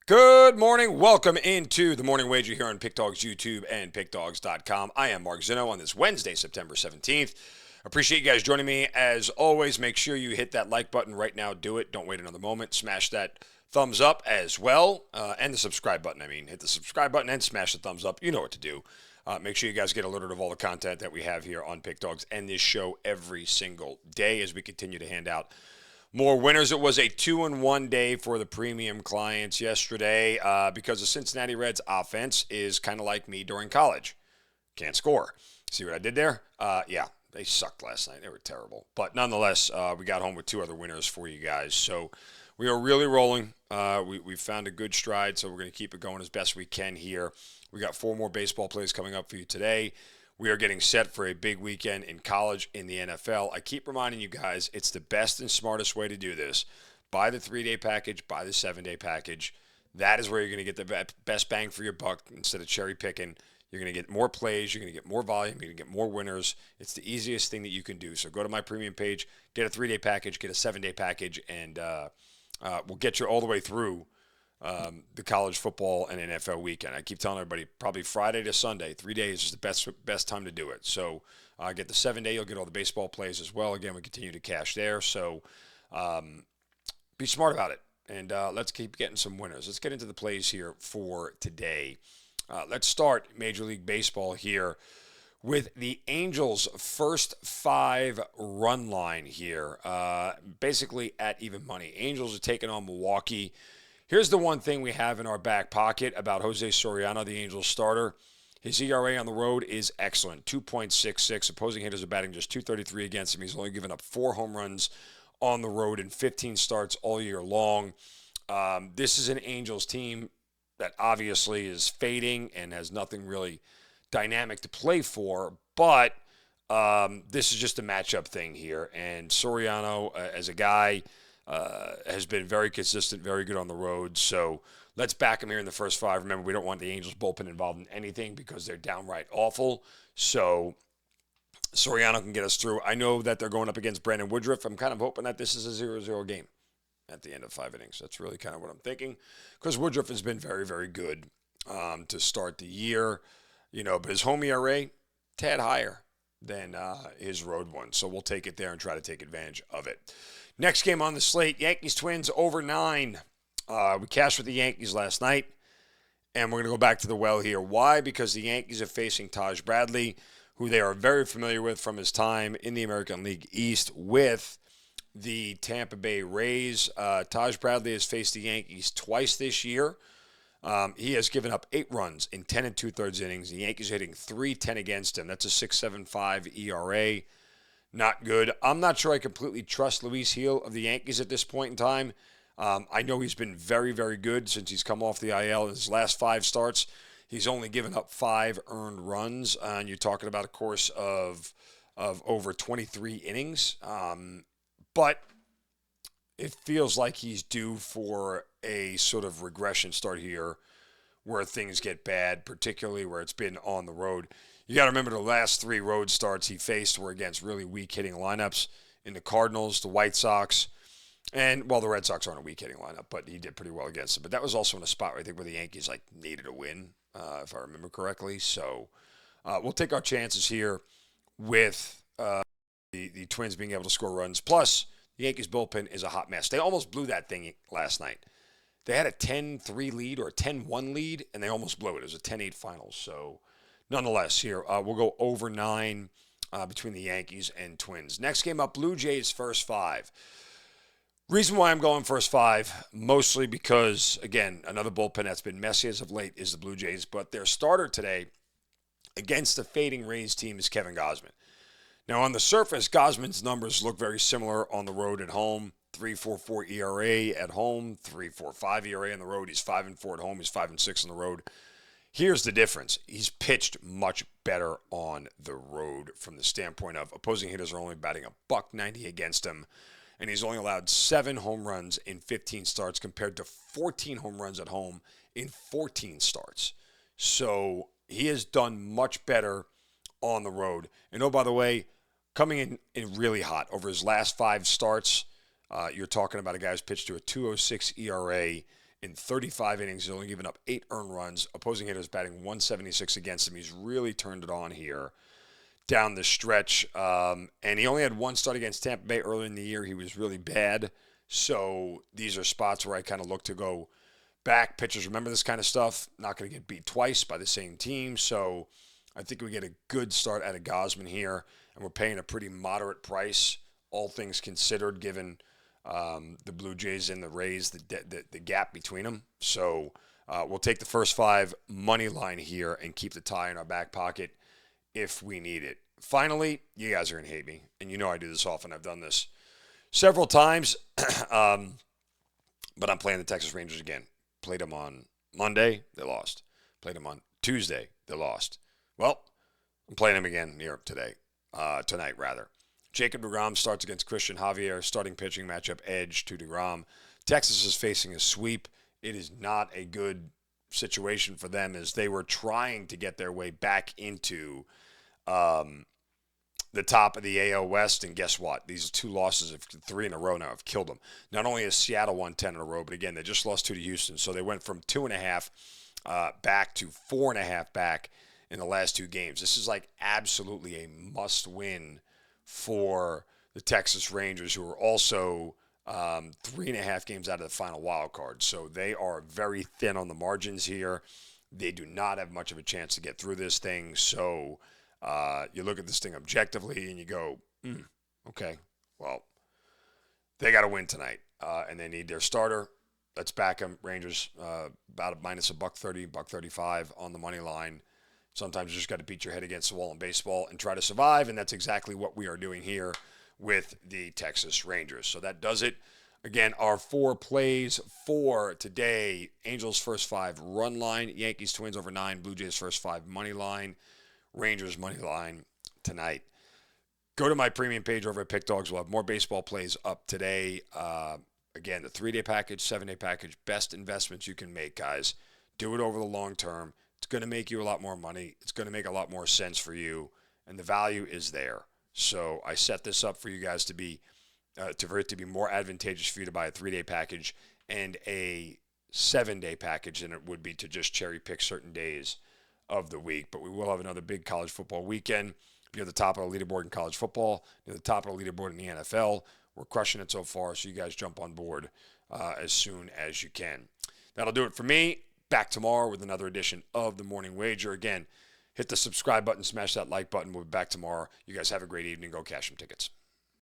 Good morning. Welcome into the Morning Wager here on Pickdawgz YouTube and Pickdawgz.com. I am Mark Zinno on this Wednesday, September 17th. Appreciate you guys joining me. As always, make sure you hit that like button right now. Do it. Don't wait another moment. Smash that thumbs up as well, and the subscribe button. Hit the subscribe button and smash the thumbs up. You know what to do. Make sure you guys get alerted of all the content that we have here on Pickdawgz and this show every single day as we continue to hand out more winners. It was a 2-1 day for the premium clients yesterday because the Cincinnati Reds offense is kind of like me during college. Can't score. See what I did there? Yeah, they sucked last night. They were terrible. But nonetheless, we got home with two other winners for you guys. So we are really rolling. We found a good stride, so we're going to keep it going as best we can here. We got 4 more baseball plays coming up for you today. We are getting set for a big weekend in college, in the NFL. I keep reminding you guys, it's the best and smartest way to do this. Buy the 3-day package, buy the 7-day package. That is where you're going to get the best bang for your buck instead of cherry picking. You're going to get more plays. You're going to get more volume. You're going to get more winners. It's the easiest thing that you can do. So go to my premium page, get a 3-day package, get a 7-day package, and we'll get you all the way through the college football and NFL weekend. I keep telling everybody, probably Friday to Sunday, 3 days is the best time to do it. So get the 7-day, you'll get all the baseball plays as well. Again, we continue to cash there. So be smart about it, and let's keep getting some winners. Let's get into the plays here for today. Let's start Major League Baseball here with the Angels' first 5 run line here, basically at even money. Angels are taking on Milwaukee. Here's the one thing we have in our back pocket about Jose Soriano, the Angels starter. His ERA on the road is excellent, 2.66. Opposing hitters are batting just 233 against him. He's only given up 4 home runs on the road in 15 starts all year long. This is an Angels team that obviously is fading and has nothing really dynamic to play for, but this is just a matchup thing here. And Soriano, as a guy, has been very consistent, very good on the road. So let's back him here in the first 5. Remember, we don't want the Angels bullpen involved in anything because they're downright awful. So Soriano can get us through. I know that they're going up against Brandon Woodruff. I'm kind of hoping that this is a 0-0 game at the end of 5 innings. That's really kind of what I'm thinking because Woodruff has been very, very good to start the year. But his home ERA, tad higher than his road one. So we'll take it there and try to take advantage of it. Next game on the slate, Yankees-Twins over 9. We cashed with the Yankees last night, and we're going to go back to the well here. Why? Because the Yankees are facing Taj Bradley, who they are very familiar with from his time in the American League East with the Tampa Bay Rays. Taj Bradley has faced the Yankees twice this year. He has given up 8 runs in 10 2/3 innings. The Yankees are hitting .310 against him. That's a 6.75 ERA. Not good. I'm not sure I completely trust Luis Gil of the Yankees at this point in time. I know he's been very, very good since he's come off the IL. In his last 5 starts, he's only given up 5 earned runs. And you're talking about a course of over 23 innings. But it feels like he's due for a sort of regression start here where things get bad, particularly where it's been on the road. You got to remember the last 3 road starts he faced were against really weak hitting lineups in the Cardinals, the White Sox, and, well, the Red Sox aren't a weak hitting lineup, but he did pretty well against them. But that was also in a spot, I think, where the Yankees needed a win, if I remember correctly. So we'll take our chances here with the Twins being able to score runs. Plus, the Yankees bullpen is a hot mess. They almost blew that thing last night. They had a 10-3 lead or a 10-1 lead, and they almost blew it. It was a 10-8 final. So nonetheless, here, we'll go over 9 between the Yankees and Twins. Next game up, Blue Jays first 5. Reason why I'm going first 5, mostly because, again, another bullpen that's been messy as of late is the Blue Jays. But their starter today against the fading Rays team is Kevin Gausman. Now, on the surface, Gausman's numbers look very similar on the road at home. 3.44 ERA at home, 3.45 ERA on the road. He's 5-4 at home. He's 5-6 on the road. Here's the difference. He's pitched much better on the road from the standpoint of opposing hitters are only batting $190 against him, and he's only allowed 7 home runs in 15 starts compared to 14 home runs at home in 14 starts. So he has done much better on the road. And oh, by the way, coming in really hot over his last 5 starts, you're talking about a guy who's pitched to a 2.06 ERA in 35 innings. He's only given up 8 earned runs. Opposing hitters batting 176 against him. He's really turned it on here down the stretch. And he only had 1 start against Tampa Bay earlier in the year. He was really bad. So these are spots where I kind of look to go back. Pitchers remember this kind of stuff. Not going to get beat twice by the same team. So I think we get a good start out of Gausman here. And we're paying a pretty moderate price, all things considered, given the Blue Jays and the Rays, the gap between them. So we'll take the first 5 money line here and keep the tie in our back pocket if we need it. Finally, you guys are going to hate me. And you know I do this often. I've done this several times. But I'm playing the Texas Rangers again. Played them on Monday. They lost. Played them on Tuesday. They lost. Well, I'm playing them again here tonight. Jacob deGrom starts against Christian Javier. Starting pitching matchup edge to deGrom. Texas is facing a sweep. It is not a good situation for them as they were trying to get their way back into the top of the AL West, and guess what? These 2 losses of 3 in a row now have killed them. Not only has Seattle won 10 in a row, but again, they just lost 2 to Houston, so they went from 2.5 back to 4.5 back in the last 2 games. This is like absolutely a must-win for the Texas Rangers, who are also 3.5 games out of the final wild card. So they are very thin on the margins here. They do not have much of a chance to get through this thing. So you look at this thing objectively and you go, okay, well, they got to win tonight. And they need their starter. Let's back them. Rangers about minus $1.30, $1.35 on the money line. Sometimes you just got to beat your head against the wall in baseball and try to survive, and that's exactly what we are doing here with the Texas Rangers. So that does it. Again, our 4 plays for today: Angels first 5 run line, Yankees Twins over 9, Blue Jays first 5 money line, Rangers money line tonight. Go to my premium page over at Pickdawgz. We'll have more baseball plays up today. Again, the 3-day package, 7-day package, best investments you can make, guys. Do it over the long term. It's going to make you a lot more money. It's going to make a lot more sense for you, and the value is there. So I set this up for you guys to be, for it to be more advantageous for you to buy a 3-day package and a 7-day package than it would be to just cherry pick certain days of the week. But we will have another big college football weekend. Near the top of the leaderboard in college football, near the top of the leaderboard in the NFL. We're crushing it so far, so you guys jump on board as soon as you can. That'll do it for me. Back tomorrow with another edition of The Morning Wager. Again, hit the subscribe button, smash that like button. We'll be back tomorrow. You guys have a great evening. Go cash some tickets.